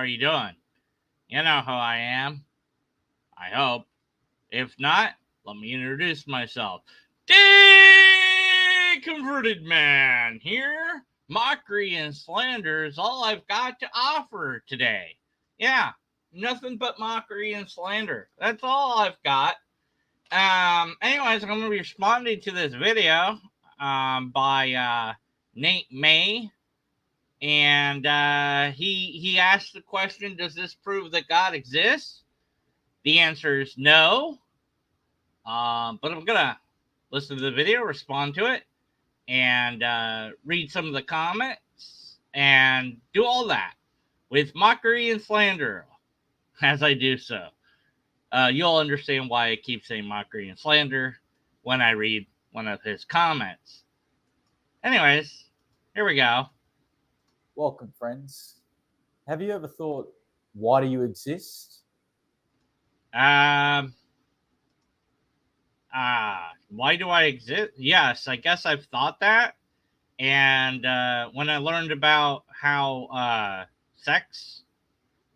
are you doing? You know who I am. I hope. If not, let me introduce myself. Converted man here. Mockery and slander is all I've got to offer today. Yeah, nothing but mockery and slander. That's all I've got. Anyways, I'm going to be responding to this video by Nate May. And he asked the question, does this prove that God exists? The answer is no. But I'm going to listen to the video, respond to it, and read some of the comments, and do all that with mockery and slander as I do so. You'll understand why I keep saying mockery and slander when I read one of his comments. Anyways, here we go. Welcome, friends. Have you ever thought, why do you exist? Why do I exist? Yes, I guess I've thought that. And when I learned about how sex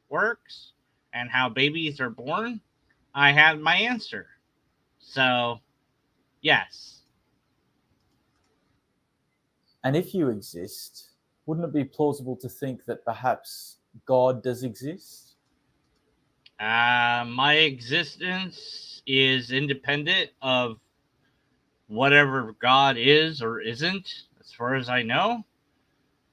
works and how babies are born, I had my answer. So, yes. And if you exist, wouldn't it be plausible to think that perhaps God does exist? My existence is independent of whatever God is or isn't, as far as I know.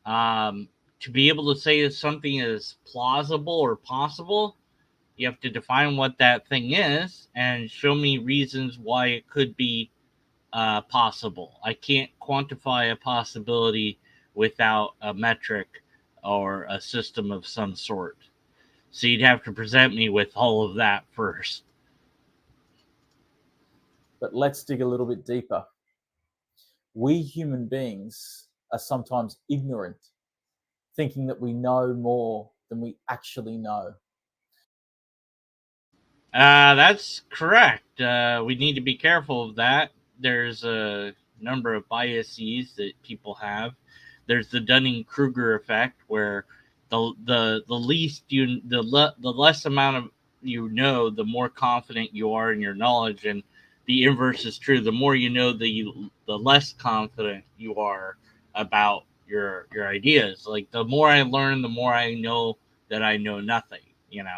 To be able to say that something is plausible or possible, you have to define what that thing is and show me reasons why it could be possible. I can't quantify a possibility without a metric or a system of some sort. So you'd have to present me with all of that first. But let's dig a little bit deeper. We human beings are sometimes ignorant, thinking that we know more than we actually know. That's correct. We need to be careful of that. There's a number of biases that people have. There's the Dunning-Kruger effect, where the least you the less amount of you know, the more confident you are in your knowledge, and the inverse is true. The more you know, the less confident you are about your ideas. Like, the more I learn, the more I know that I know nothing. You know,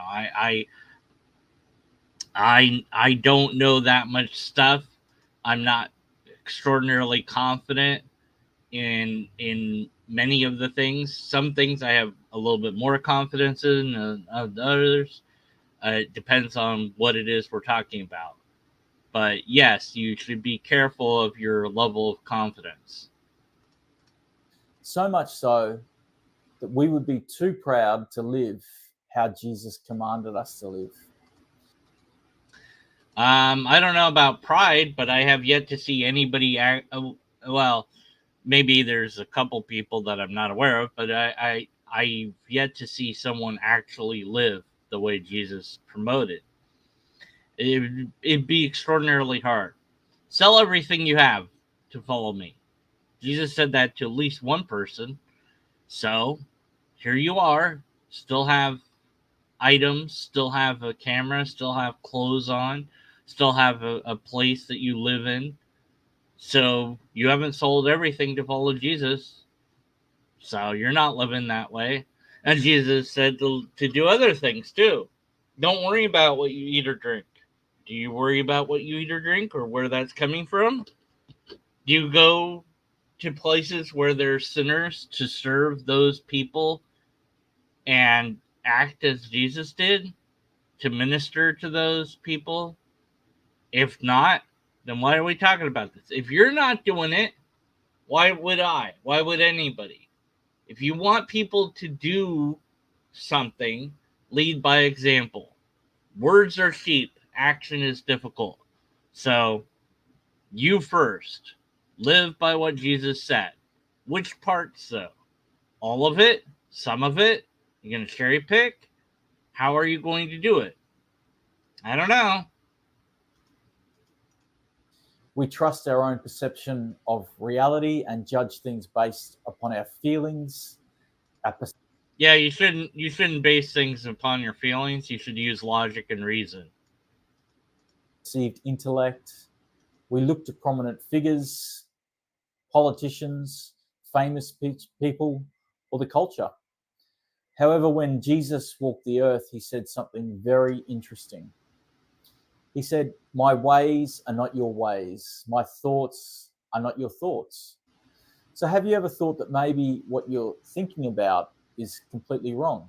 I don't know that much stuff. I'm not extraordinarily confident in many of the things. Some things I have a little bit more confidence in than others. It depends on what it is we're talking about. But yes, you should be careful of your level of confidence. So much so that we would be too proud to live how Jesus commanded us to live. I don't know about pride, but I have yet to see anybody well, maybe there's a couple people that I'm not aware of, but I've yet to see someone actually live the way Jesus promoted. It'd be extraordinarily hard. Sell everything you have to follow me. Jesus said that to at least one person. So here you are, still have items, still have a camera, still have clothes on, still have a place that you live in. So you haven't sold everything to follow Jesus. So you're not living that way. And Jesus said to do other things too. Don't worry about what you eat or drink. Do you worry about what you eat or drink or where that's coming from? Do you go to places where there's sinners to serve those people and act as Jesus did to minister to those people? If not, then why are we talking about this? If you're not doing it, why would I? Why would anybody? If you want people to do something, lead by example. Words are cheap, action is difficult. So, you first. Live by what Jesus said. Which parts, though? All of it? Some of it? You're going to cherry pick? How are you going to do it? I don't know. We trust our own perception of reality and judge things based upon our feelings, our Yeah, you shouldn't base things upon your feelings. You should use logic and reason. Perceived intellect. We look to prominent figures, politicians, famous people, or the culture. However, when Jesus walked the earth, he said something very interesting. He said, "My ways are not your ways, my thoughts are not your thoughts." So, have you ever thought that maybe what you're thinking about is completely wrong?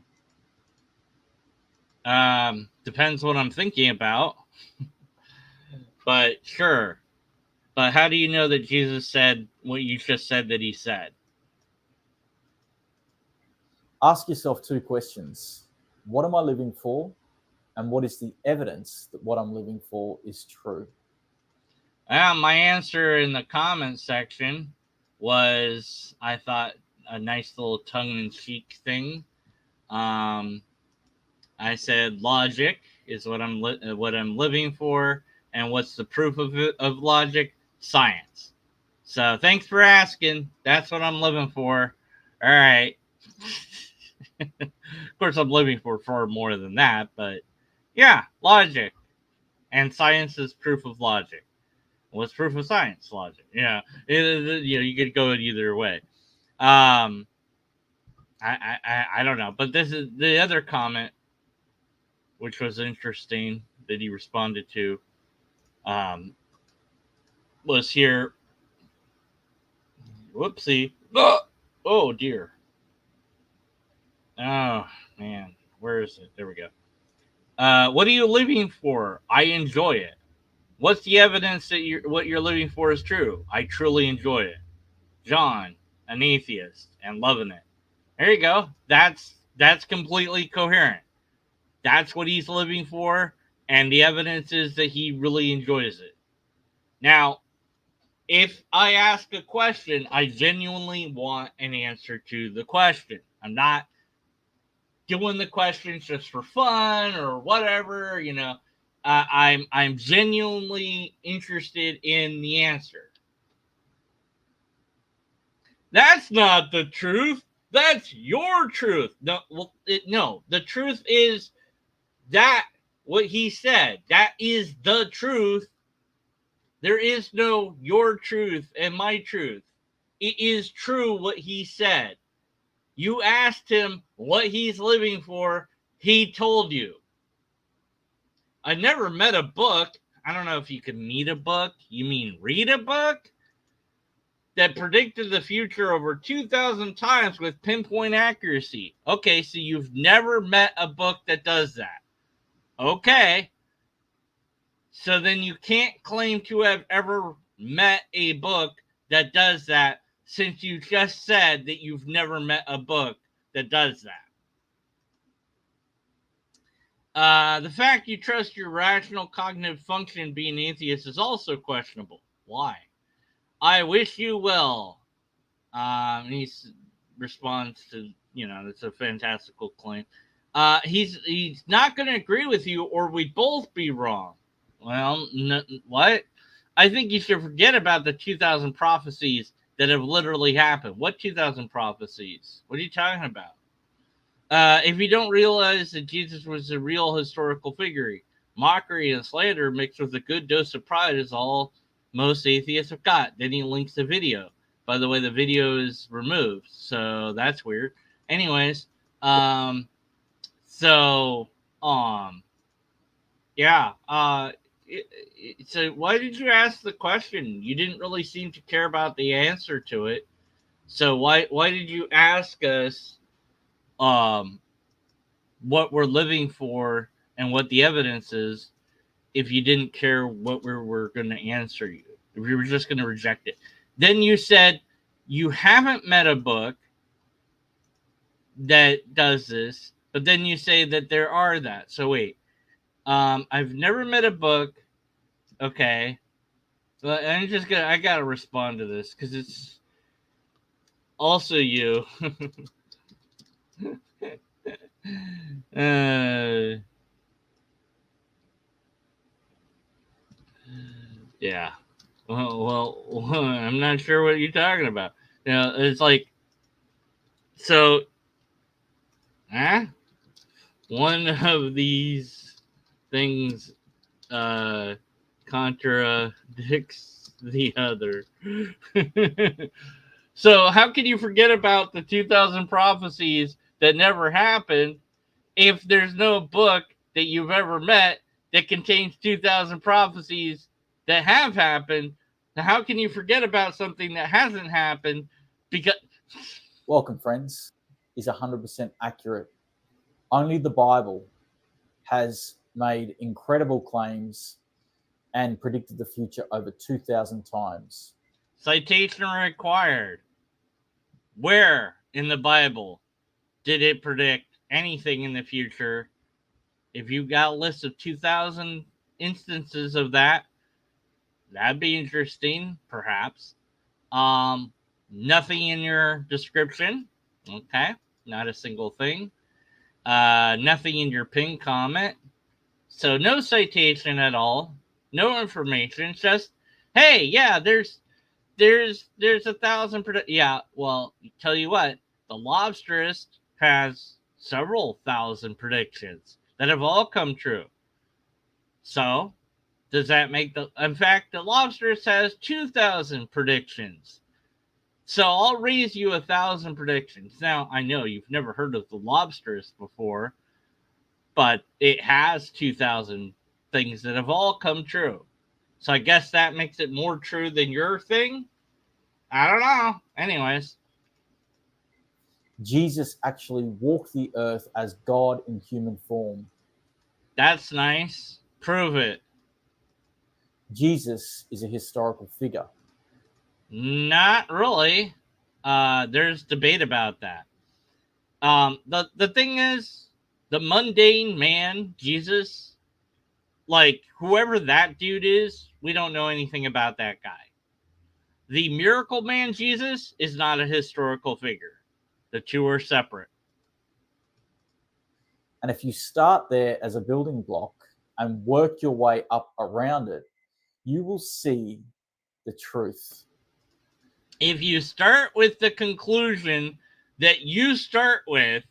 Depends what I'm thinking about, but sure. But how do you know that Jesus said what you just said that he said? Ask yourself two questions: what am I living for? And what is the evidence that what I'm living for is true? My answer in the comments section was, I thought, a nice little tongue-in-cheek thing. Um, I said logic is what I'm living for, and what's the proof of logic? Science. So thanks for asking. That's what I'm living for. All right. Of course, I'm living for far more than that, but yeah, logic and science is proof of logic. What's proof of science? Logic. Yeah, you could go either way. Um, I don't know, but this is the other comment, which was interesting that he responded to. Um, was here. Whoopsie. Oh dear. Oh man, where is it? There we go. What are you living for? I enjoy it. What's the evidence that what you're living for is true? I truly enjoy it. John, an atheist, and loving it. There you go. That's completely coherent. That's what he's living for, and the evidence is that he really enjoys it. Now, if I ask a question, I genuinely want an answer to the question. I'm not doing the questions just for fun or whatever, you know. I'm genuinely interested in the answer. That's not the truth. That's your truth. No, well, no. The truth is that what he said. That is the truth. There is no your truth and my truth. It is true what he said. You asked him what he's living for. He told you. I never met a book. I don't know if you can meet a book. You mean read a book? That predicted the future over 2,000 times with pinpoint accuracy. Okay, so you've never met a book that does that. Okay, so then you can't claim to have ever met a book that does that since you just said that you've never met a book that does that. The fact you trust your rational cognitive function being atheist is also questionable. Why? I wish you well. He responds to, it's a fantastical claim. He's not going to agree with you, or we'd both be wrong. Well, what? I think you should forget about the 2,000 prophecies that have literally happened. What 2,000 prophecies? What are you talking about? If you don't realize that Jesus was a real historical figure, mockery and slander mixed with a good dose of pride is all most atheists have got. Then he links the video. By the way, the video is removed, so that's weird. Anyways, um, so um, yeah. So why did you ask the question? You didn't really seem to care about the answer to it. So why did you ask us um what we're living for and what the evidence is if you didn't care what we were going to answer you, if you were just going to reject it? Then you said you haven't met a book that does this, but then you say that there are that. So wait, I've never met a book. Okay, but I gotta respond to this because it's also you. uh, yeah. Well, I'm not sure what you're talking about. It's like, so Huh? One of these things uh, contradicts the other. So, how can you forget about the 2,000 prophecies that never happened if there's no book that you've ever met that contains 2,000 prophecies that have happened? How can you forget about something that hasn't happened? Because Welcome, friends, is 100% accurate. Only the Bible has made incredible claims and predicted the future over 2,000 times. citation required. Where in the Bible did it predict anything in the future? If you got a list of 2,000 instances of that, that'd be interesting, perhaps. Um, Nothing in your description. Okay, not a single thing. Nothing in your pin comment. So no citation at all. No information. Just hey, yeah, there's 1,000. Yeah, well, tell you what, the Lobsterist has several thousand predictions that have all come true. So does that make the? In fact, the Lobsterist has 2,000 predictions. So I'll raise you 1,000 predictions. Now I know you've never heard of the Lobsterist before, but it has 2,000 things that have all come true. So I guess that makes it more true than your thing. I don't know. Anyways, Jesus actually walked the earth as God in human form. that's nice. Prove it. Jesus is a historical figure. Not really. There's debate about that. The thing is, the mundane man, Jesus, like whoever that dude is, we don't know anything about that guy. The miracle man, Jesus, is not a historical figure. The two are separate. And if you start there as a building block and work your way up around it, you will see the truth. If you start with the conclusion that you start with,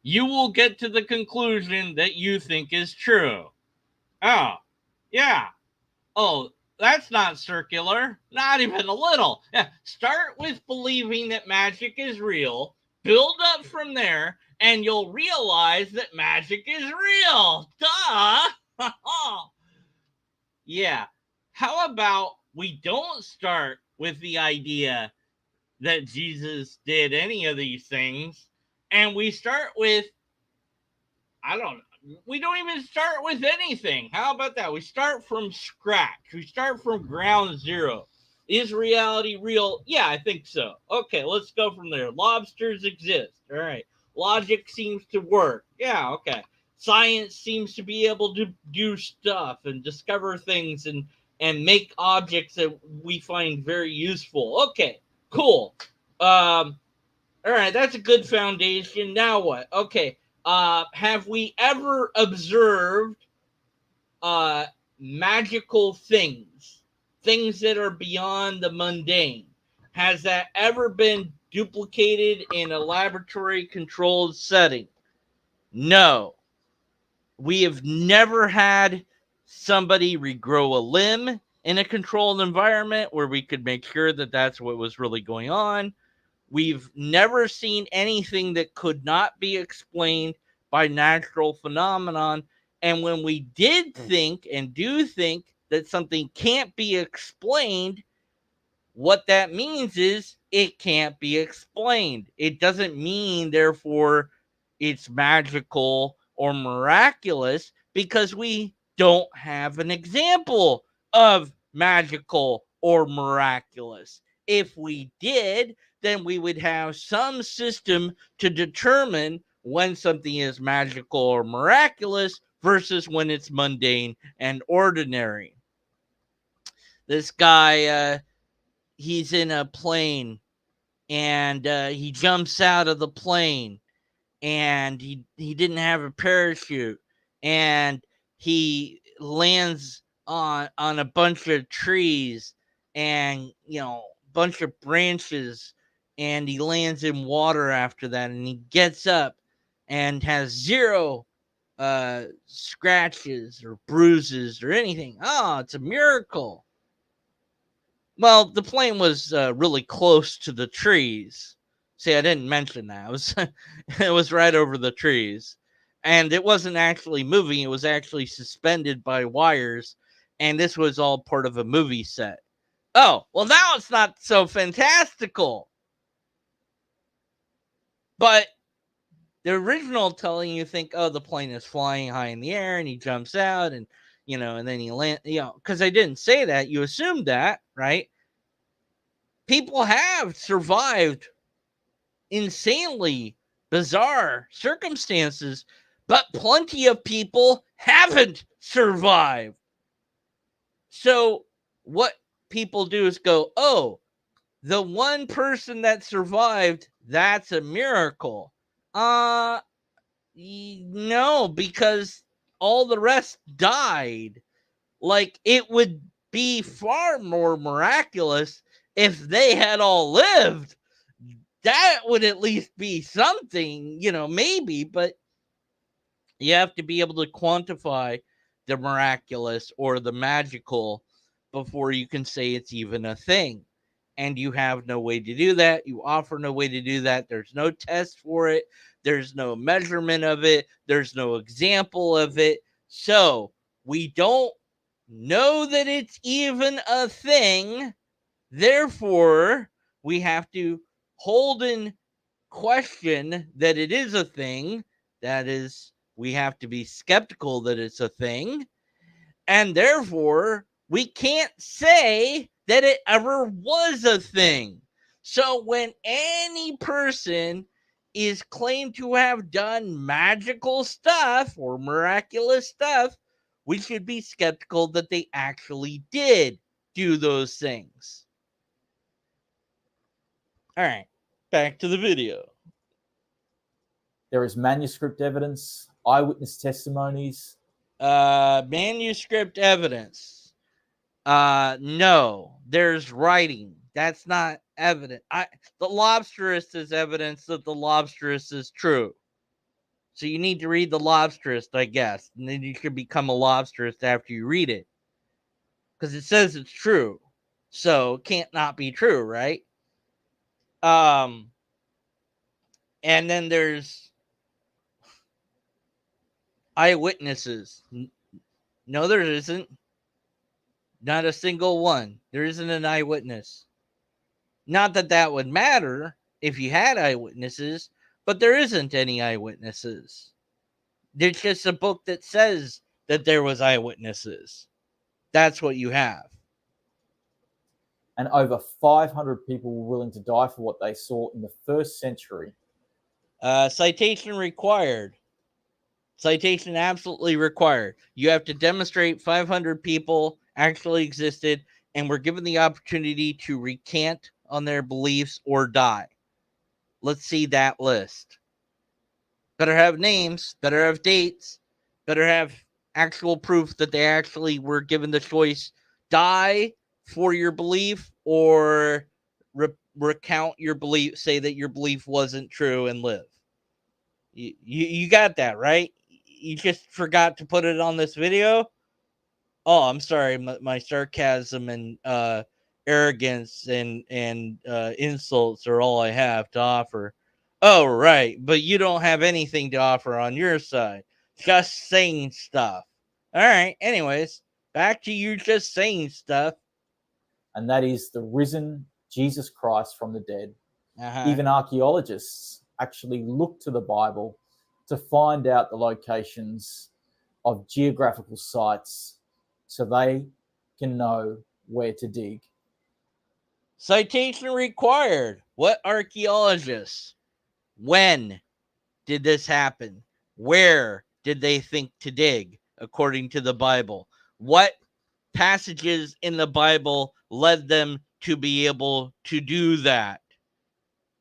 you will get to the conclusion that you think is true. Oh, yeah. Oh, that's not circular. Not even a little. Yeah. Start with believing that magic is real, build up from there, and you'll realize that magic is real. Duh. Yeah. How about we don't start with the idea that Jesus did any of these things, and we start with, I don't know, we don't even start with anything. How about that? We start from scratch. We start from ground zero. Is reality real? Yeah, I think so. Okay, let's go from there. Lobsters exist. All right. Logic seems to work. Yeah, okay. Science seems to be able to do stuff and discover things and make objects that we find very useful. Okay, cool. All right, that's a good foundation. Now what? Okay. Have we ever observed uh magical things? Things that are beyond the mundane. Has that ever been duplicated in a laboratory controlled setting? No. We have never had somebody regrow a limb in a controlled environment where we could make sure that that's what was really going on. We've never seen anything that could not be explained by natural phenomenon. And when we did think and do think that something can't be explained, what that means is it can't be explained. It doesn't mean, therefore, it's magical or miraculous because we don't have an example of magical or miraculous. If we did, then we would have some system to determine when something is magical or miraculous versus when it's mundane and ordinary. This guy, he's in a plane and he jumps out of the plane and he didn't have a parachute and he lands on a bunch of trees and bunch of branches and he lands in water after that and he gets up and has zero scratches or bruises or anything. Oh, it's a miracle. Well, the plane was really close to the trees. See, I didn't mention that. It was right over the trees. And it wasn't actually moving, it was actually suspended by wires. And this was all part of a movie set. Oh, well, now it's not so fantastical. But the original telling you think, oh, the plane is flying high in the air and he jumps out and, and then he land, because I didn't say that. You assumed that, right? People have survived insanely bizarre circumstances, but plenty of people haven't survived. So what people do is go, oh, the one person that survived, that's a miracle. No, because all the rest died. Like, it would be far more miraculous if they had all lived. That would at least be something, maybe, but you have to be able to quantify the miraculous or the magical before you can say it's even a thing. And you have no way to do that. You offer no way to do that. There's no test for it. There's no measurement of it. There's no example of it. So we don't know that it's even a thing. Therefore, we have to hold in question that it is a thing. That is, we have to be skeptical that it's a thing. And therefore, we can't say that it ever was a thing. So when any person is claimed to have done magical stuff or miraculous stuff, we should be skeptical that they actually did do those things. All right, back to the video. There is manuscript evidence, eyewitness testimonies. Manuscript evidence. No, there's writing. That's not evident. The lobsterist is evidence that the lobsterist is true. So you need to read the lobsterist, I guess, and then you can become a lobsterist after you read it, because it says it's true. So it can't not be true, right? Um, and then there's eyewitnesses. No, there isn't. Not a single one. There isn't an eyewitness. Not that that would matter if you had eyewitnesses, but there isn't any eyewitnesses. There's just a book that says that there was eyewitnesses. That's what you have. And over 500 people were willing to die for what they saw in the first century. Citation required. Citation absolutely required. You have to demonstrate 500 people actually existed and were given the opportunity to recant on their beliefs or die. Let's see that list. Better have names, better have dates, better have actual proof that they actually were given the choice: die for your belief or recount your belief, say that your belief wasn't true and live. You got that, right? You just forgot to put it on this video. Oh, I'm sorry. My sarcasm and arrogance and insults are all I have to offer. Oh, right. But you don't have anything to offer on your side. Just saying stuff. All right. Anyways, back to you just saying stuff. And that is the risen Jesus Christ from the dead. Uh-huh. Even archaeologists actually look to the Bible to find out the locations of geographical sites so they can know where to dig. Citation required. What archaeologists? When did this happen? Where did they think to dig according to the Bible? What passages in the Bible led them to be able to do that?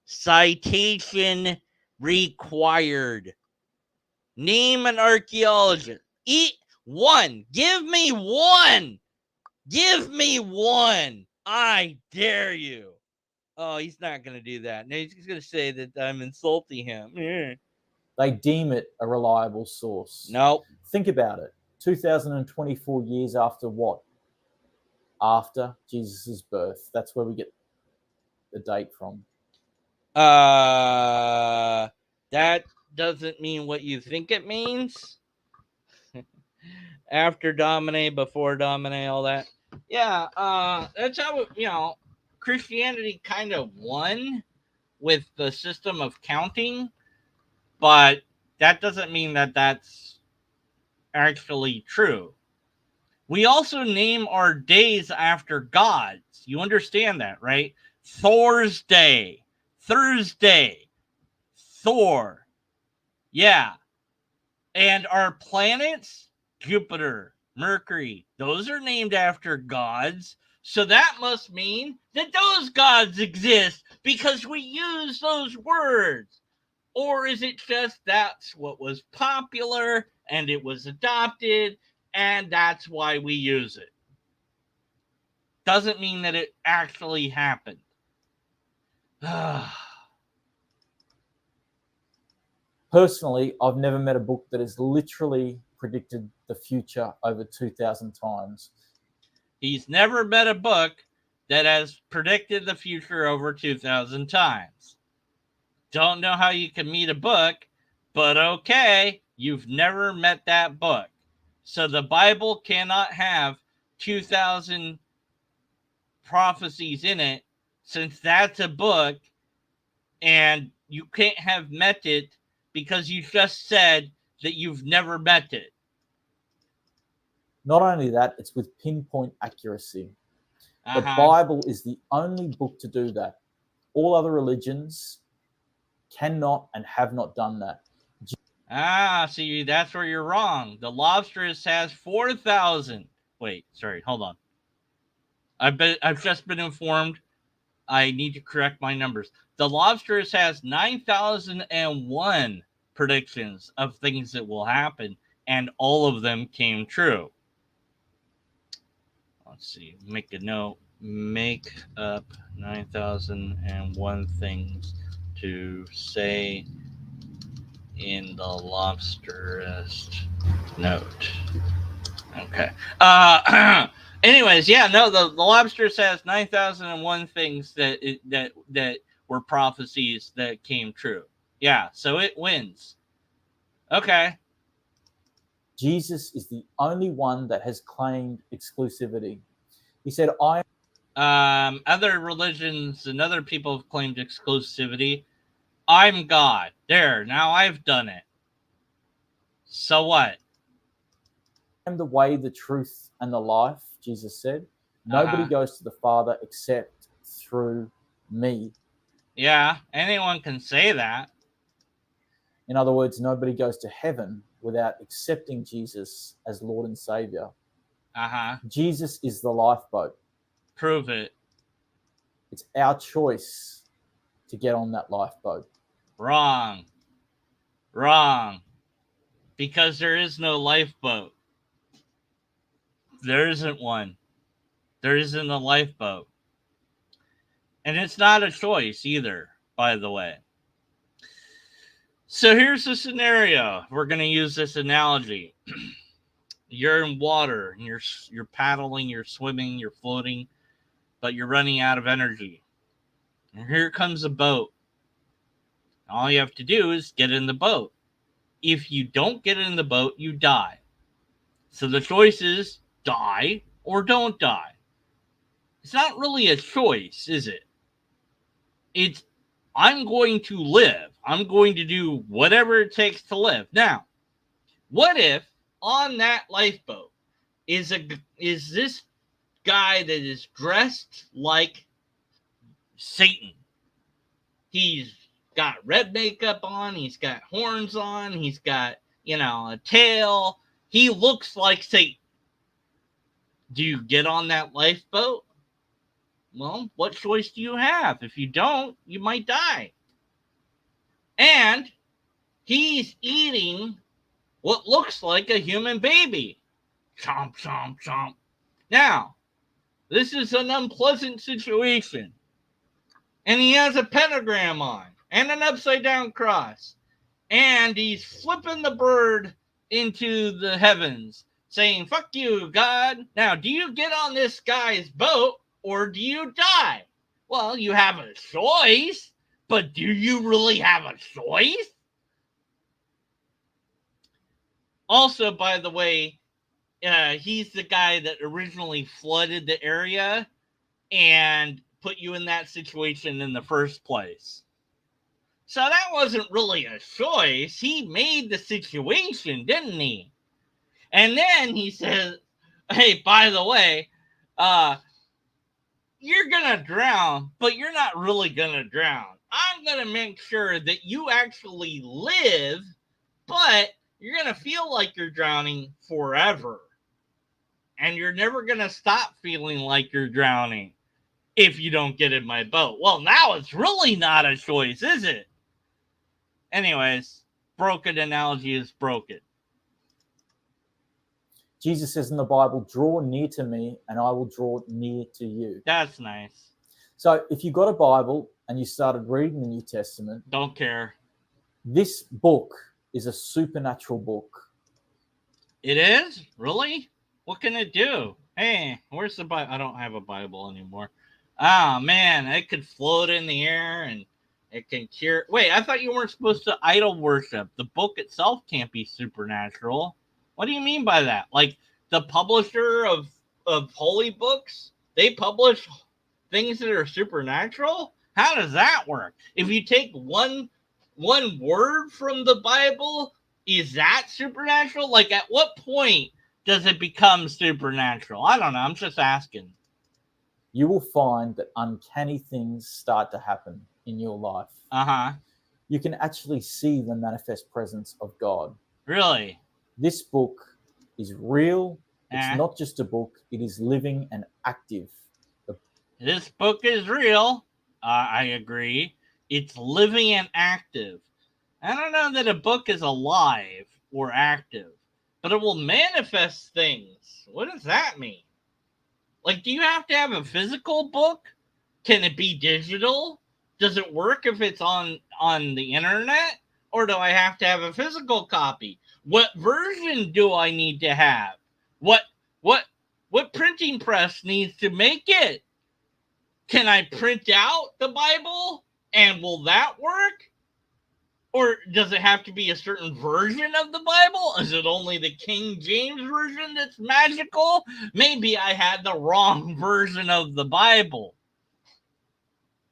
Citation required. Name an archaeologist. Eat one. Give me one. Give me one. I dare you. Oh, he's not going to do that. No, he's going to say that I'm insulting him. They deem it a reliable source. Nope. Think about it. 2024 years after what? After Jesus' birth. That's where we get the date from. That doesn't mean what you think it means. After Domine, before Domine, all that. Yeah, that's how, Christianity kind of won with the system of counting, but that doesn't mean that that's actually true. We also name our days after gods. You understand that, right? Thor's Day, Thursday, Thor. Yeah. And our planets, Jupiter, Mercury, those are named after gods. So that must mean that those gods exist because we use those words. Or is it just that's what was popular and it was adopted and that's why we use it? Doesn't mean that it actually happened. Personally, I've never met a book that has literally predicted the future over 2,000 times. He's never met a book that has predicted the future over 2,000 times. Don't know how you can meet a book, but okay, you've never met that book. So the Bible cannot have 2,000 prophecies in it since that's a book and you can't have met it because you just said that you've never met it. Not only that, it's with pinpoint accuracy. The Uh-huh. Bible is the only book to do that. All other religions cannot and have not done that. See, that's where you're wrong. The Lobsteress has 4,000. Wait, sorry, hold on. I've just been informed. I need to correct my numbers. The Lobsteress has 9,001 predictions of things that will happen, and all of them came true. Let's see. Make a note. Make up 9,001 things to say in the Lobsteress note. Okay. Anyways, yeah, no, the Lobster says 9,001 things that were prophecies that came true. Yeah, so it wins. Okay. Jesus is the only one that has claimed exclusivity. He said, Other religions and other people have claimed exclusivity. I'm God. There, now I've done it. So what? I am the way, the truth, and the life, Jesus said. Nobody Uh-huh. goes to the Father except through me. Yeah, anyone can say that. In other words, nobody goes to heaven without accepting Jesus as Lord and Savior. Uh-huh. Jesus is the lifeboat. Prove it. It's our choice to get on that lifeboat. Wrong. Wrong. Because there is no lifeboat. There isn't one. There isn't a lifeboat. And it's not a choice either, by the way. So here's the scenario. We're going to use this analogy. You're in water and you're paddling, you're swimming, you're floating, but you're running out of energy. And here comes a boat. All you have to do is get in the boat. If you don't get in the boat, you die. So the choice is die or don't die. It's not really a choice, is it? It's I'm going to live. I'm going to do whatever it takes to live. Now, what if on that lifeboat is this guy that is dressed like Satan? He's got red makeup on, he's got horns on, he's got, a tail. He looks like Satan. Do you get on that lifeboat? Well, what choice do you have? If you don't, you might die. And he's eating what looks like a human baby. Chomp, chomp, chomp. Now, this is an unpleasant situation. And he has a pentagram on and an upside down cross. and he's flipping the bird into the heavens, saying, "Fuck you, God. Now, do you get on this guy's boat or do you die?" Well, you have a choice, but do you really have a choice? Also, by the way, he's the guy that originally flooded the area and put you in that situation in the first place. So that wasn't really a choice. He made the situation, didn't he? And then he says, "Hey, by the way, uh, you're gonna drown, but you're not really gonna drown. I'm gonna make sure that you actually live, but you're gonna feel like you're drowning forever. And you're never gonna stop feeling like you're drowning if you don't get in my boat." Well, now it's really not a choice, is it? Anyways, broken analogy is broken. Jesus says in the Bible, "Draw near to me and I will draw near to you." That's nice. So if you got a Bible and you started reading the New Testament, Don't care. this book is a supernatural book. It is? Really? What can it do? Hey, where's the Bible? I don't have a Bible anymore. Ah, man, it could float in the air and it can cure. Wait, I thought you weren't supposed to idol worship. The book itself can't be supernatural. What do you mean by that? Like the publisher of holy books, they publish things that are supernatural? How does that work? If you take one word from the Bible, is that supernatural? Like, at what point does it become supernatural? I don't know. I'm just asking. You will find that uncanny things start to happen in your life. Uh-huh. You can actually see the manifest presence of God. Really? This book is real. It's Eh. not just a book, it is living and active. This book is real. I agree. It's living and active. I don't know that a book is alive or active, but it will manifest things. What does that mean? Like, do you have to have a physical book? Can it be digital? Does it work if it's on the internet? Or do I have to have a physical copy? What version do I need to have? What what what printing press needs to make it? Can I print out the Bible and will that work? Or does it have to be a certain version of the Bible? Is it only the King James version that's magical? Maybe I had the wrong version of the Bible.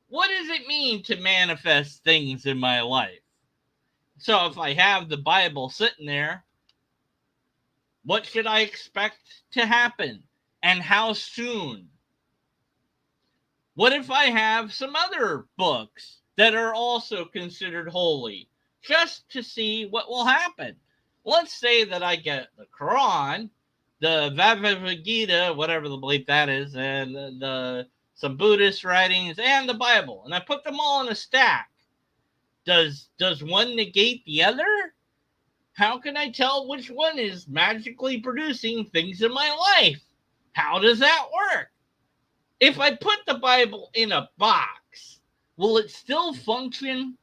What does it mean to manifest things in my life? So if I have the Bible sitting there, what should I expect to happen? And how soon? What if I have some other books that are also considered holy, just to see what will happen? Let's say that I get the Quran, the Bhagavad Gita, whatever the belief that is, and some Buddhist writings, and the Bible, and I put them all in a stack. Does one negate the other? How can I tell which one is magically producing things in my life? How does that work? If I put the Bible in a box, will it still function?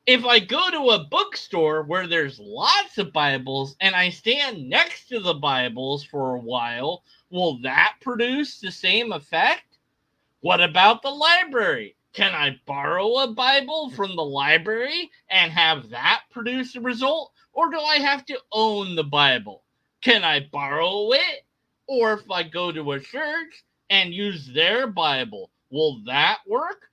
If I go to a bookstore where there's lots of Bibles and I stand next to the Bibles for a while, will that produce the same effect? What about the library? Can I borrow a Bible from the library and have that produce a result? Or do I have to own the Bible? Can I borrow it? Or if I go to a church and use their Bible, will that work?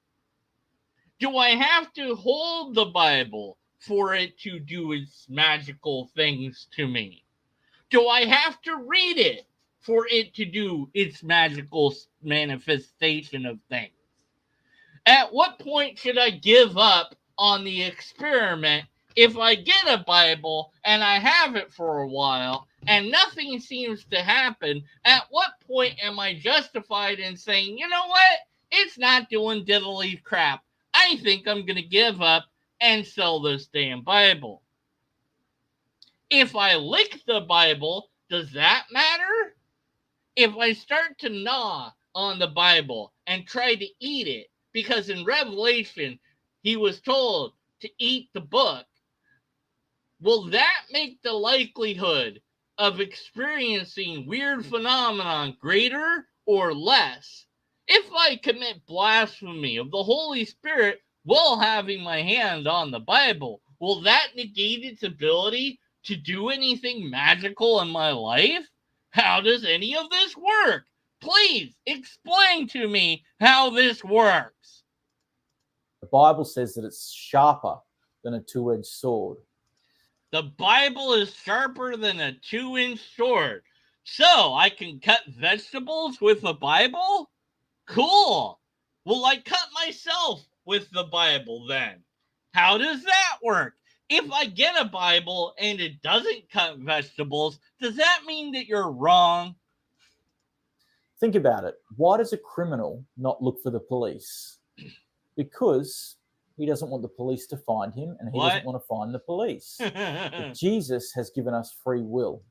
Do I have to hold the Bible for it to do its magical things to me? Do I have to read it for it to do its magical manifestation of things? At what point should I give up on the experiment if I get a Bible and I have it for a while and nothing seems to happen? At what point am I justified in saying, you know what? It's not doing diddly crap. I think I'm going to give up and sell this damn Bible. If I lick the Bible, does that matter? If I start to gnaw on the Bible and try to eat it, because in Revelation he was told, to eat the book, will that make the likelihood of experiencing weird phenomenon greater or less if I commit blasphemy of the Holy Spirit while having my hand on the Bible? Will that negate its ability to do anything magical in my life? How does any of this work? Please explain to me how this works. The Bible says that it's sharper than a two-edged sword. The Bible is sharper than a 2-inch sword. So I can cut vegetables with the Bible? Cool. Will I cut myself with the Bible then? How does that work? If I get a Bible and it doesn't cut vegetables, does that mean that you're wrong? Think about it. Why does a criminal not look for the police? Because he doesn't want the police to find him, and he doesn't want to find the police. But Jesus has given us free will.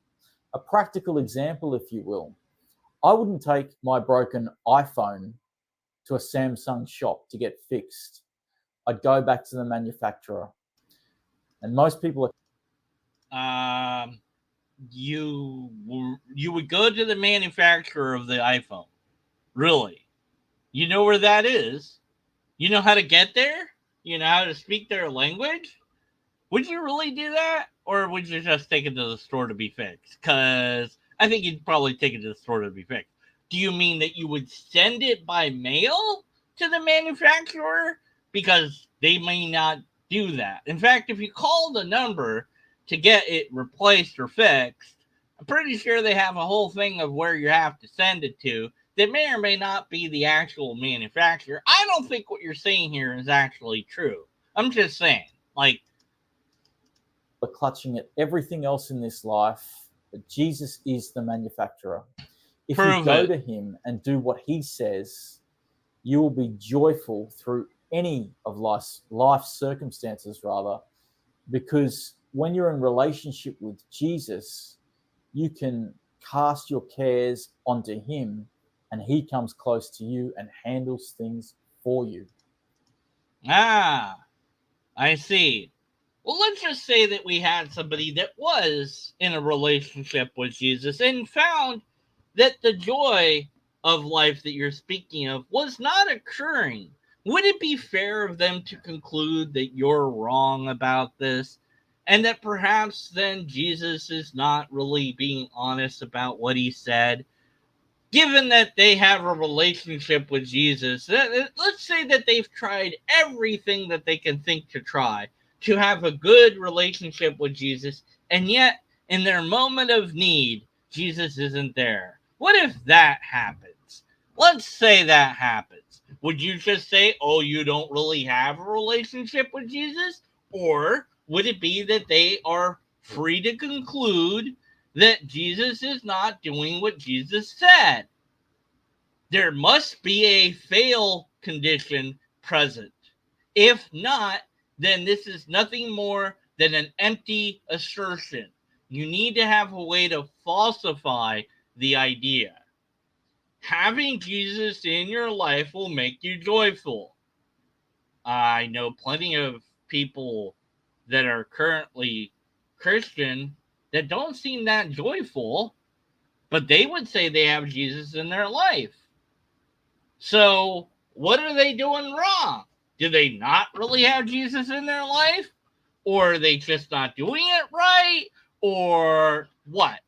A practical example, if you will. I wouldn't take my broken iPhone to a Samsung shop to get fixed. I'd go back to the manufacturer. And most people are... you would go to the manufacturer of the iPhone. Really? You know where that is? You know how to get there? You know how to speak their language? Would you really do that? Or would you just take it to the store to be fixed? Because I think you'd probably take it to the store to be fixed. Do you mean that you would send it by mail to the manufacturer? Because they may not do that. In fact, if you call the number to get it replaced or fixed, I'm pretty sure they have a whole thing of where you have to send it to that may or may not be the actual manufacturer. I don't think what you're saying here is actually true. I'm just saying, like, are clutching at everything else in this life, but Jesus is the manufacturer. If you go to him and do what he says, you will be joyful through any of life's circumstances, rather, because when you're in relationship with Jesus, you can cast your cares onto him, and he comes close to you and handles things for you. Ah, I see. Well, let's just say that we had somebody that was in a relationship with Jesus and found that the joy of life that you're speaking of was not occurring. Would it be fair of them to conclude that you're wrong about this and that perhaps then Jesus is not really being honest about what he said? Given that they have a relationship with Jesus, let's say that they've tried everything that they can think to try to have a good relationship with Jesus, and yet in their moment of need, Jesus isn't there. What if that happens? Let's say that happens. Would you just say, oh, you don't really have a relationship with Jesus? Or would it be that they are free to conclude that Jesus is not doing what Jesus said? There must be a fail condition present. If not, then this is nothing more than an empty assertion. You need to have a way to falsify the idea. Having Jesus in your life will make you joyful. I know plenty of people that are currently Christian that don't seem that joyful, but they would say they have Jesus in their life. So, what are they doing wrong? Do they not really have Jesus in their life? Or are they just not doing it right? Or what?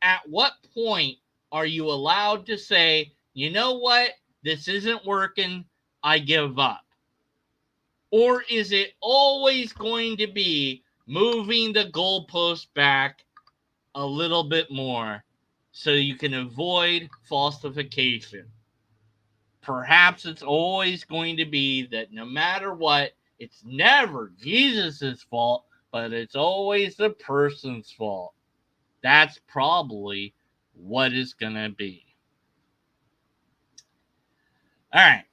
At what point are you allowed to say, you know what? This isn't working. I give up. Or is it always going to be moving the goalpost back a little bit more so you can avoid falsification? Perhaps it's always going to be that no matter what, it's never Jesus's fault, but it's always the person's fault. That's probably what it's going to be. All right.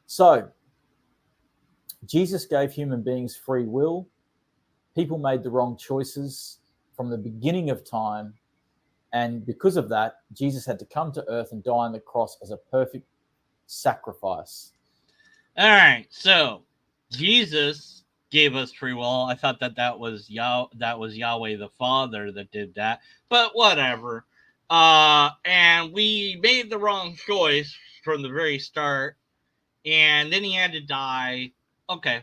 So, Jesus gave human beings free will. People made the wrong choices from the beginning of time. And because of that, Jesus had to come to earth and die on the cross as a perfect sacrifice. All right. So, Jesus gave us free will. I thought that was Yahweh the Father that did that, but whatever. And we made the wrong choice from the very start, and then he had to die. Okay.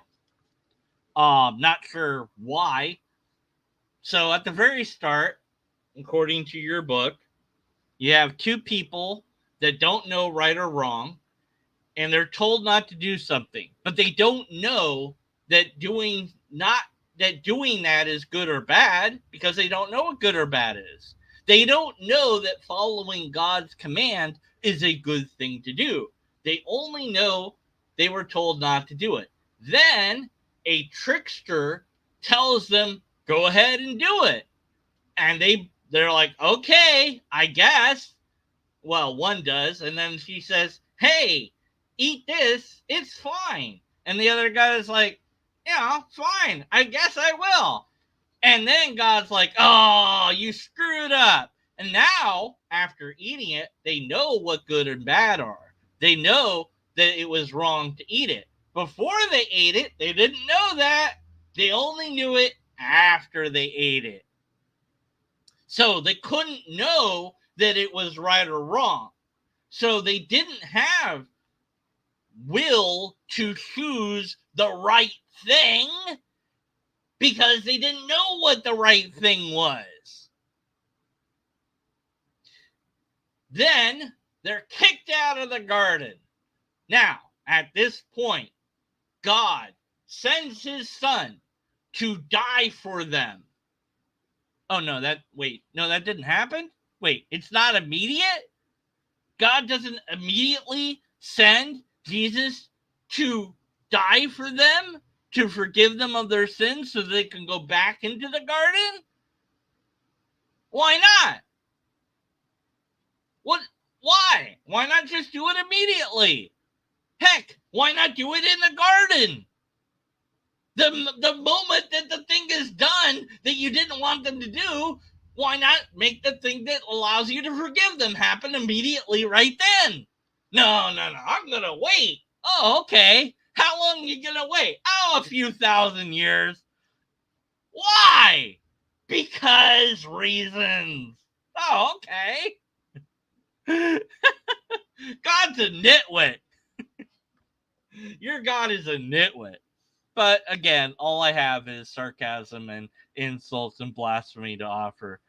Not sure why. So at the very start, according to your book, you have two people that don't know right or wrong, and they're told not to do something, but they don't know that doing that is good or bad because they don't know what good or bad is. They don't know that following God's command is a good thing to do. They only know they were told not to do it. Then a trickster tells them, go ahead and do it. And they're like, okay, I guess. Well, one does, and then she says, hey, eat this, it's fine. And the other guy is like, yeah, fine, I guess I will. And then God's like, oh, you screwed up. And now, after eating it, they know what good and bad are. They know that it was wrong to eat it. Before they ate it, they didn't know that. They only knew it after they ate it. So they couldn't know that it was right or wrong. So they didn't have will to choose the right thing because they didn't know what the right thing was. Then they're kicked out of the garden. Now, at this point, God sends his son to die for them. Oh, no, that didn't happen? Wait, it's not immediate? God doesn't immediately send Jesus to die for them, to forgive them of their sins so they can go back into the garden? Why not? What? Why? Why not just do it immediately? Heck, why not do it in the garden? The moment that the thing is done that you didn't want them to do, why not make the thing that allows you to forgive them happen immediately right then? No, I'm going to wait. Oh, okay. How long are you going to wait? Oh, a few thousand years. Why? Because reasons. Oh, okay. God's a nitwit. Your God is a nitwit. But again, all I have is sarcasm and insults and blasphemy to offer.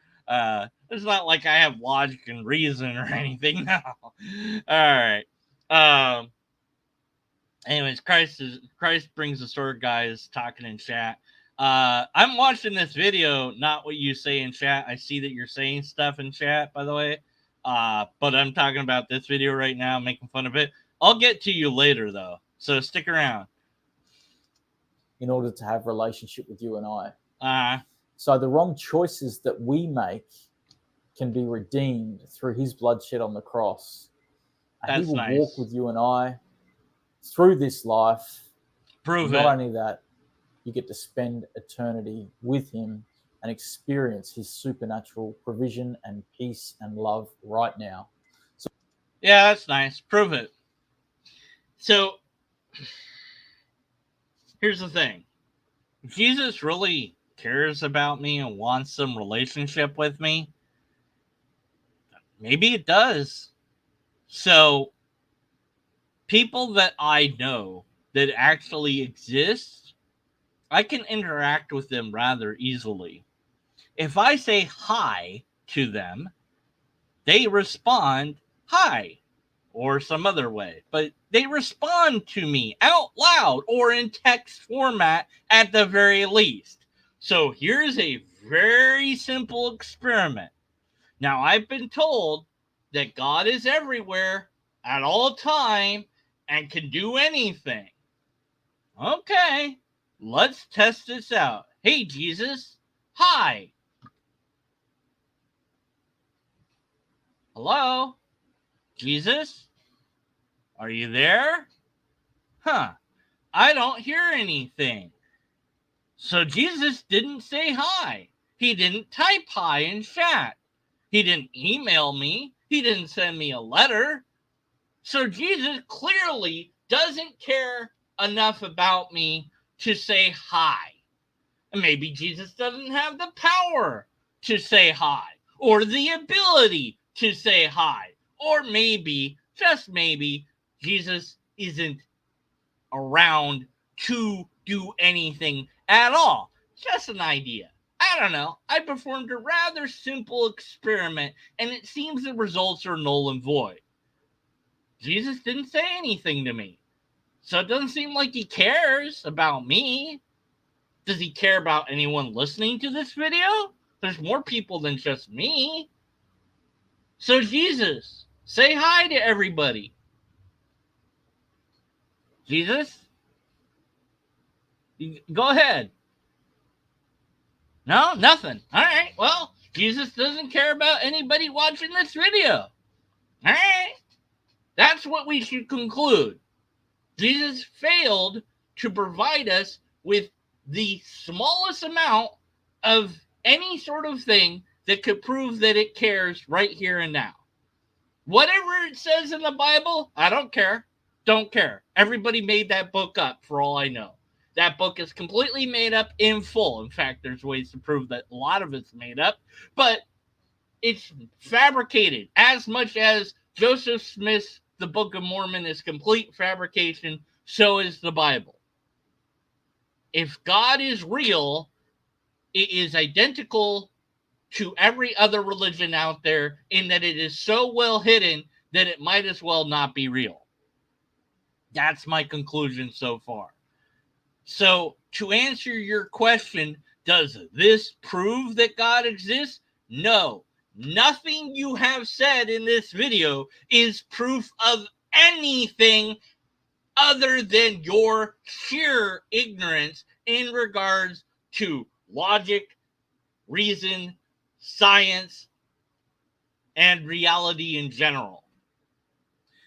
It's not like I have logic and reason or anything now. All right. Anyways, Christ brings the sword, guys, talking in chat. I'm watching this video, not what you say in chat. I see that you're saying stuff in chat, by the way. But I'm talking about this video right now, making fun of it. I'll get to you later, though. So stick around. In order to have relationship with you and I. So the wrong choices that we make can be redeemed through his bloodshed on the cross. And he will walk with you and I through this life. Prove Not it. only that, you get to spend eternity with him and experience his supernatural provision and peace and love right now. So, yeah, that's nice. Prove it. So here's the thing. If Jesus really cares about me and wants some relationship with me, maybe it does. So people that I know that actually exist, I can interact with them rather easily. If I say hi to them, they respond hi or some other way, but they respond to me out loud or in text format at the very least. So here's a very simple experiment. Now, I've been told that God is everywhere at all time and can do anything. Okay, let's test this out. Hey, Jesus. Hi. Hello? Jesus? Are you there? Huh. I don't hear anything. So Jesus didn't say hi. He didn't type hi in chat. He didn't email me. He didn't send me a letter. So Jesus clearly doesn't care enough about me to say hi. And maybe Jesus doesn't have the power to say hi or the ability to say hi. Or maybe, just maybe, Jesus isn't around to do anything at all. Just an idea. I don't know. I performed a rather simple experiment, and it seems the results are null and void. Jesus didn't say anything to me. So it doesn't seem like he cares about me. Does he care about anyone listening to this video? There's more people than just me. So, Jesus, say hi to everybody. Jesus? Go ahead. No, nothing. All right. Well, Jesus doesn't care about anybody watching this video. All right. That's what we should conclude. Jesus failed to provide us with the smallest amount of any sort of thing that could prove that it cares right here and now. Whatever it says in the Bible, I don't care. Don't care. Everybody made that book up for all I know. That book is completely made up in full. In fact, there's ways to prove that a lot of it's made up, but it's fabricated as much as Joseph Smith's The Book of Mormon is complete fabrication, so is the Bible. If God is real, it is identical to every other religion out there in that it is so well hidden that it might as well not be real. That's my conclusion so far. So, to answer your question, does this prove that God exists? No. Nothing you have said in this video is proof of anything other than your sheer ignorance in regards to logic, reason, science, and reality in general.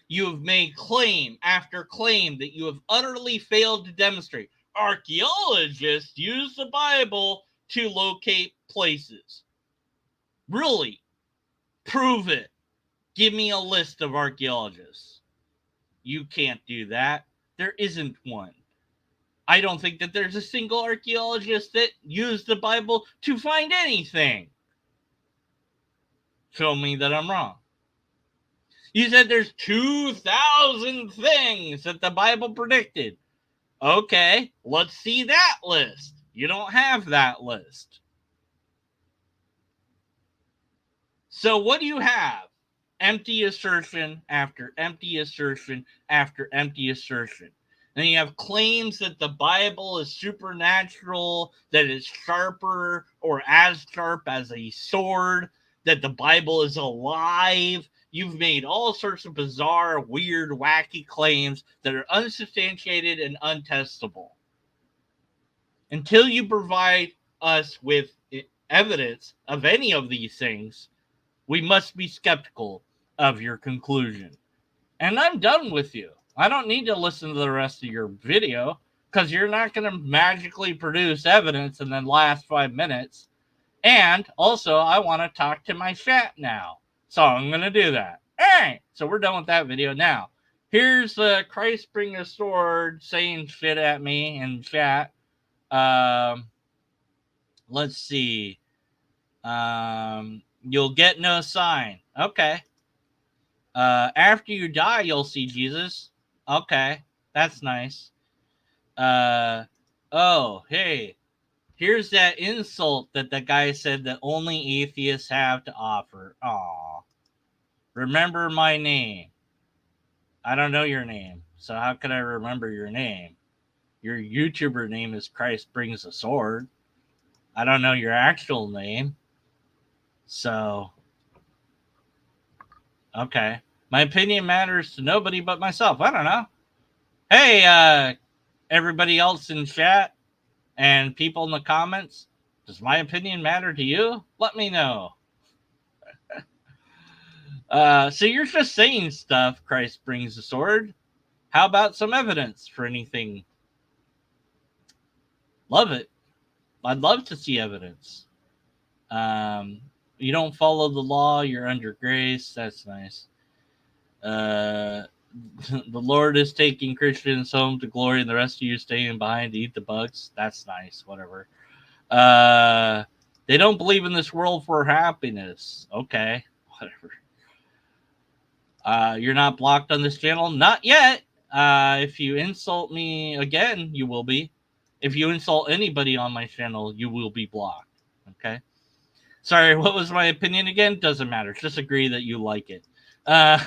You have made claim after claim that you have utterly failed to demonstrate. Archaeologists use the Bible to locate places. Really? Prove it. Give me a list of archaeologists. You can't do that. There isn't one. I don't think that there's a single archaeologist that used the Bible to find anything. Show me that I'm wrong. You said there's 2,000 things that the Bible predicted. Okay, let's see that list. You don't have that list. So what do you have? Empty assertion after empty assertion after empty assertion. Then you have claims that the Bible is supernatural, that it's sharper or as sharp as a sword, that the Bible is alive. You've made all sorts of bizarre, weird, wacky claims that are unsubstantiated and untestable. Until you provide us with evidence of any of these things, we must be skeptical of your conclusion. And I'm done with you. I don't need to listen to the rest of your video because you're not going to magically produce evidence in the last 5 minutes. And also, I want to talk to my chat now. So I'm going to do that. All right. So we're done with that video now. Here's Christ bring a sword saying shit at me in chat. Let's see. You'll get no sign. Okay. After you die, you'll see Jesus. Okay, that's nice. Oh, hey, here's that insult that the guy said that only atheists have to offer. Aw. Remember my name. I don't know your name, so how could I remember your name? Your YouTuber name is Christ Brings a Sword. I don't know your actual name. So, okay. My opinion matters to nobody but myself. I don't know. Hey, everybody else in chat and people in the comments, does my opinion matter to you? Let me know. So you're just saying stuff, Christ brings a sword. How about some evidence for anything? Love it. I'd love to see evidence. You don't follow the law, you're under grace. That's nice. The Lord is taking Christians home to glory, and the rest of you staying behind to eat the bugs. That's nice. Whatever. Uh, they don't believe in this world for happiness. Okay, whatever. You're not blocked on this channel? Not yet. If you insult me again, you will be. If you insult anybody on my channel, you will be blocked. Okay? Sorry, what was my opinion again? Doesn't matter. Just agree that you like it. Uh,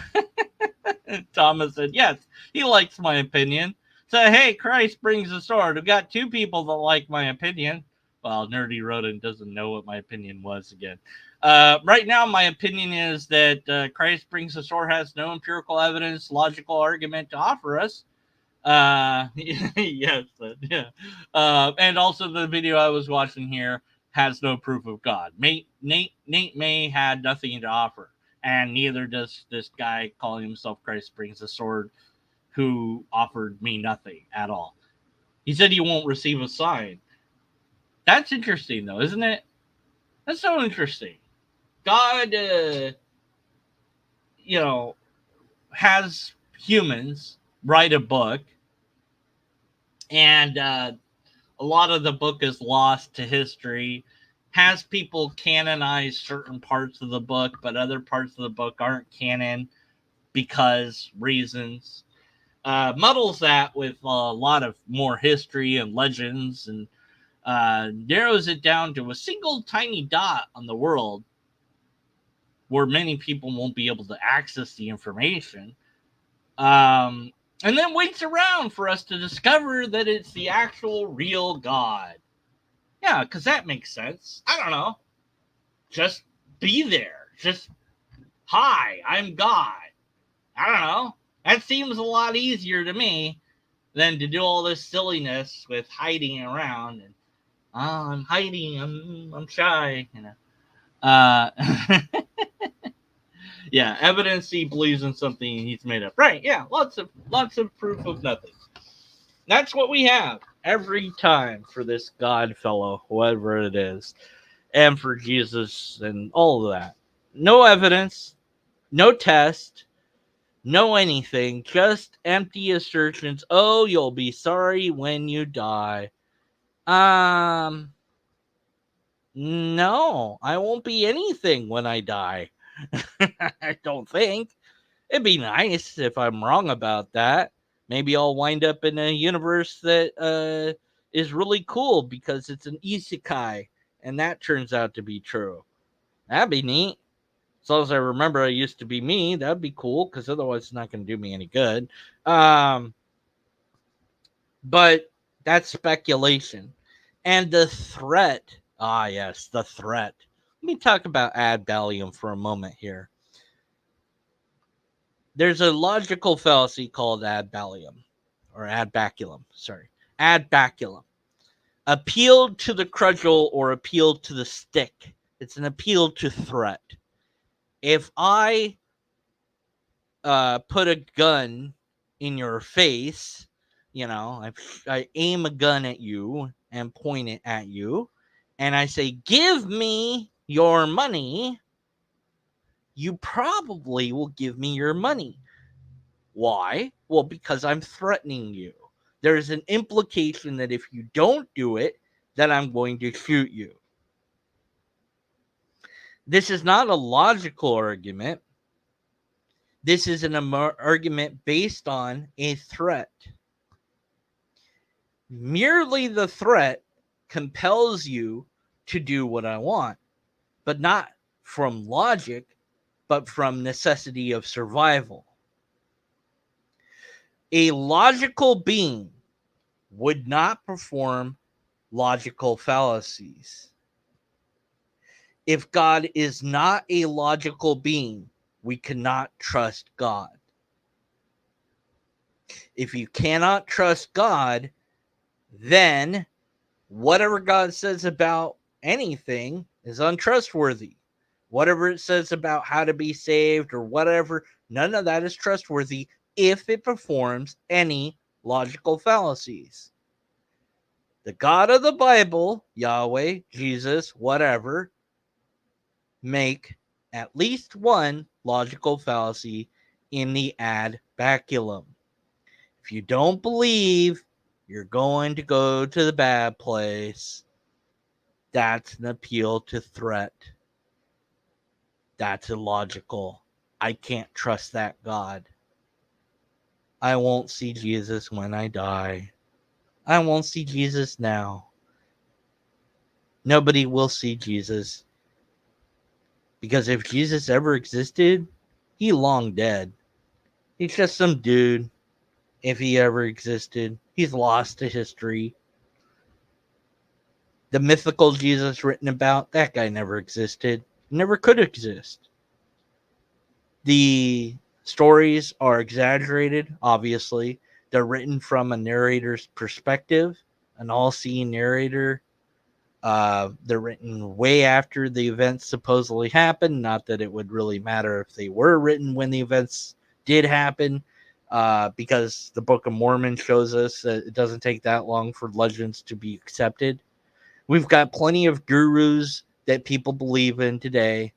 Thomas said, yes, he likes my opinion. So, hey, Christ brings the sword. We've got two people that like my opinion. Well, Nerdy Rodent doesn't know what my opinion was again. Right now, my opinion is that Christ brings the sword has no empirical evidence, logical argument to offer us. Yes, yeah. And also, the video I was watching here has no proof of God. Nate May had nothing to offer, and neither does this guy calling himself Christ brings the sword, who offered me nothing at all. He said he won't receive a sign. That's interesting, though, isn't it? That's so interesting. God, you know, has humans write a book, and a lot of the book is lost to history. Has people canonize certain parts of the book, but other parts of the book aren't canon because reasons. Muddles that with a lot of more history and legends, and narrows it down to a single tiny dot on the world where many people won't be able to access the information. And then waits around for us to discover that it's the actual real God. Yeah, because that makes sense. I don't know. Just be there. Just, hi, I'm God. I don't know. That seems a lot easier to me than to do all this silliness with hiding around and, oh, I'm hiding. I'm shy. You know. Uh, yeah, evidence he believes in something he's made up. Right? Yeah, lots of proof of nothing. That's what we have every time for this God fellow, whatever it is, and for Jesus and all of that. No evidence, no test, no anything, just empty assertions. Oh, you'll be sorry when you die. No, I won't be anything when I die. I don't think. It'd be nice if I'm wrong about that. Maybe I'll wind up in a universe that is really cool because it's an isekai, and that turns out to be true. That'd be neat. As long as I remember I used to be me, that'd be cool because otherwise it's not going to do me any good. Um, but that's speculation. And the threat. Ah, yes, the threat. Let me talk about ad Valium for a moment here. There's a logical fallacy called ad Valium, or ad baculum. Sorry, ad baculum. Appeal to the cudgel or appeal to the stick. It's an appeal to threat. If I put a gun in your face, I aim a gun at you and point it at you, and I say, give me your money, you probably will give me your money. Why? Well, because I'm threatening you. There's an implication that if you don't do it, then I'm going to shoot you. This is not a logical argument. This is an argument based on a threat. Merely the threat compels you to do what I want, but not from logic, but from necessity of survival. A logical being would not perform logical fallacies. If God is not a logical being, we cannot trust God. If you cannot trust God, then whatever God says about anything is untrustworthy. Whatever it says about how to be saved or whatever, none of that is trustworthy if it performs any logical fallacies. The God of the Bible, Yahweh, Jesus, whatever, make at least one logical fallacy in the ad baculum. If you don't believe you're going to go to the bad place, that's an appeal to threat. That's illogical. I can't trust that God. I won't see Jesus when I die. I won't see Jesus now. Nobody will see Jesus. Because if Jesus ever existed, he long dead. He's just some dude. If he ever existed, he's lost to history. The mythical Jesus written about, that guy never existed. Never could exist. The stories are exaggerated, obviously. They're written from a narrator's perspective, an all seeing narrator. They're written way after the events supposedly happened. Not that it would really matter if they were written when the events did happen, because the Book of Mormon shows us that it doesn't take that long for legends to be accepted. We've got plenty of gurus that people believe in today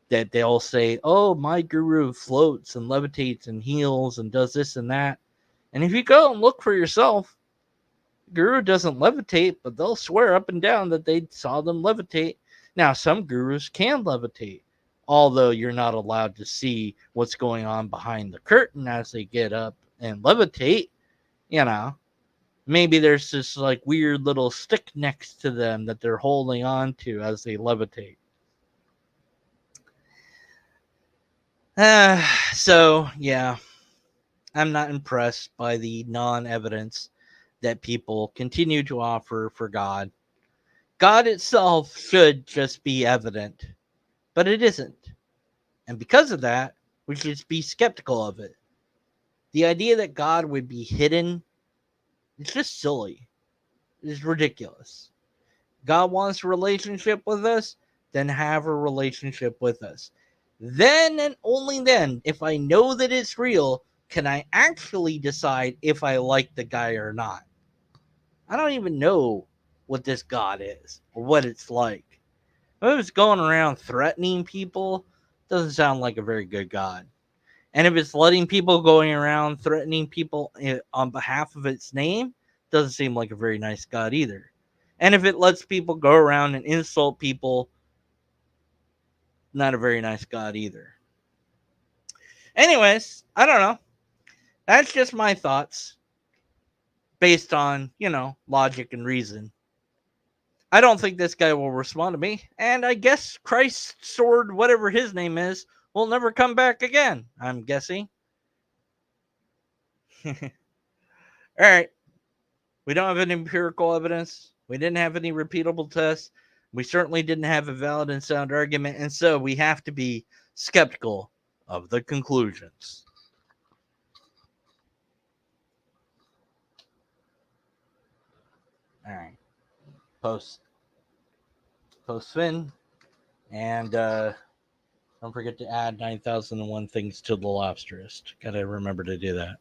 that they'll say, oh, my guru floats and levitates and heals and does this and that. And if you go and look for yourself, guru doesn't levitate, but they'll swear up and down that they saw them levitate. Now, some gurus can levitate, although you're not allowed to see what's going on behind the curtain as they get up and levitate. You know, maybe there's this like weird little stick next to them that they're holding on to as they levitate. So, yeah, I'm not impressed by the non evidence that people continue to offer for God. God itself should just be evident, but it isn't. And because of that, we should be skeptical of it. The idea that God would be hidden is just silly. It's ridiculous. God wants a relationship with us, then have a relationship with us. Then and only then, if I know that it's real, can I actually decide if I like the guy or not. I don't even know what this God is or what it's like. If it's going around threatening people, doesn't sound like a very good God. And if it's letting people going around threatening people on behalf of its name, doesn't seem like a very nice God either. And if it lets people go around and insult people, not a very nice God either. Anyways, I don't know. That's just my thoughts based on, logic and reason. I don't think this guy will respond to me. And I guess Christ Sword, whatever his name is, will never come back again, I'm guessing. All right. We don't have any empirical evidence. We didn't have any repeatable tests. We certainly didn't have a valid and sound argument. And so we have to be skeptical of the conclusions. All right. Post Finn. And don't forget to add 9,001 things to the Lobsterist. Gotta remember to do that.